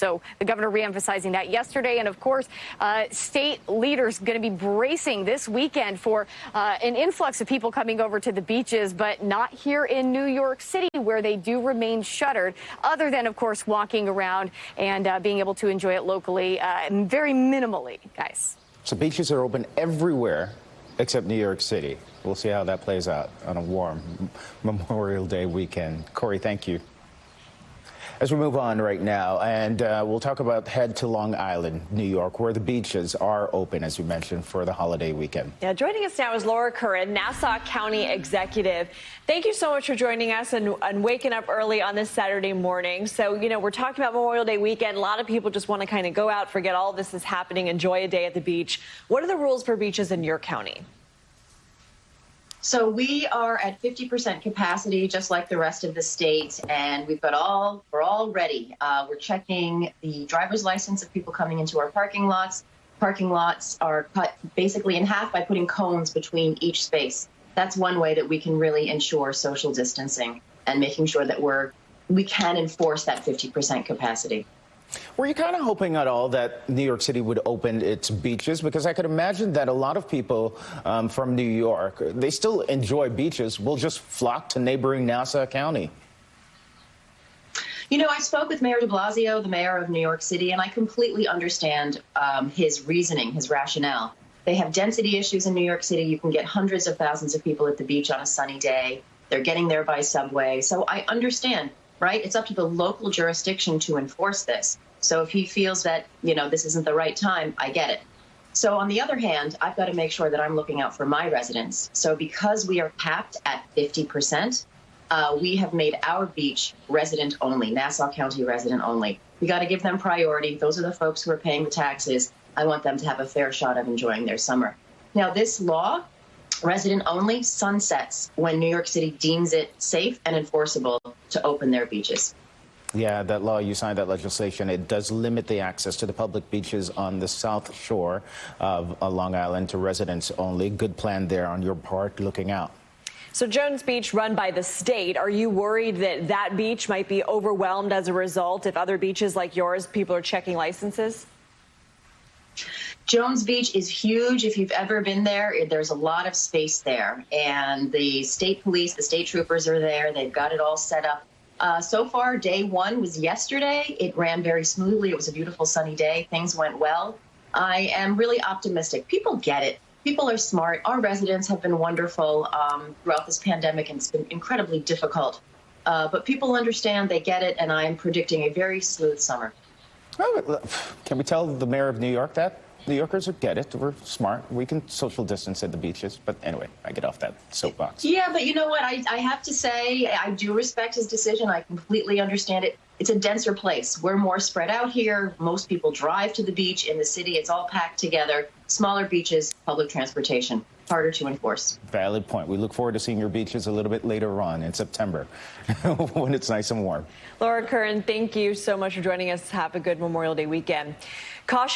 So the governor reemphasizing that yesterday. And of course, state leaders going to be bracing this weekend for an influx of people coming over to the beaches, but not here in New York City, where they do remain shuttered, other than, of course, walking around and being able to enjoy it locally, very minimally, guys. So beaches are open everywhere except New York City. We'll see how that plays out on a warm Memorial Day weekend. Corey, thank you. As we move on right now, and we'll talk about head to Long Island, New York, where the beaches are open, as you mentioned, for the holiday weekend. Yeah, joining us now is Laura Curran, Nassau County Executive. Thank you so much for joining us and waking up early on this Saturday morning. So, you know, we're talking about Memorial Day weekend. A lot of people just want to kind of go out, forget all this is happening, enjoy a day at the beach. What are the rules for beaches in your county? So we are at 50% capacity, just like the rest of the state, and we're all ready. We're checking the driver's license of people coming into our parking lots. Parking lots are cut basically in half by putting cones between each space. That's one way that we can really ensure social distancing and making sure that we can enforce that 50% capacity. Were you kind of hoping at all that New York City would open its beaches? Because I could imagine that a lot of people from New York, they still enjoy beaches, will just flock to neighboring Nassau County. You know, I spoke with Mayor de Blasio, the mayor of New York City, and I completely understand his reasoning, his rationale. They have density issues in New York City. You can get hundreds of thousands of people at the beach on a sunny day. They're getting there by subway. So I understand. Right? It's up to the local jurisdiction to enforce this. So if he feels that, you know, this isn't the right time, I get it. So on the other hand, I've got to make sure that I'm looking out for my residents. So because we are capped at 50%, we have made our beach resident only, Nassau County resident only. We got to give them priority. Those are the folks who are paying the taxes. I want them to have a fair shot of enjoying their summer. Now, this law, resident only, sunsets when New York City deems it safe and enforceable to open their beaches. Yeah, that law, you signed that legislation. It does limit the access to the public beaches on the south shore of Long Island to residents only. Good plan there on your part, looking out. So Jones Beach, run by the state, are you worried that that beach might be overwhelmed as a result if other beaches like yours, people are checking licenses? Jones Beach is huge. If you've ever been there, there's a lot of space there. And the state police, the state troopers are there. They've got it all set up. So far, day one was yesterday. It ran very smoothly. It was a beautiful sunny day. Things went well. I am really optimistic. People get it. People are smart. Our residents have been wonderful throughout this pandemic, and it's been incredibly difficult. But people understand, they get it, and I am predicting a very smooth summer. Can we tell the mayor of New York that? New Yorkers get it. We're smart. We can social distance at the beaches. But anyway, I get off that soapbox. Yeah, but you know what? I have to say, I do respect his decision. I completely understand it. It's a denser place. We're more spread out here. Most people drive to the beach. In the city, it's all packed together. Smaller beaches, public transportation, harder to enforce. Valid point. We look forward to seeing your beaches a little bit later on in September when it's nice and warm. Laura Curran, thank you so much for joining us. Have a good Memorial Day weekend. Caution.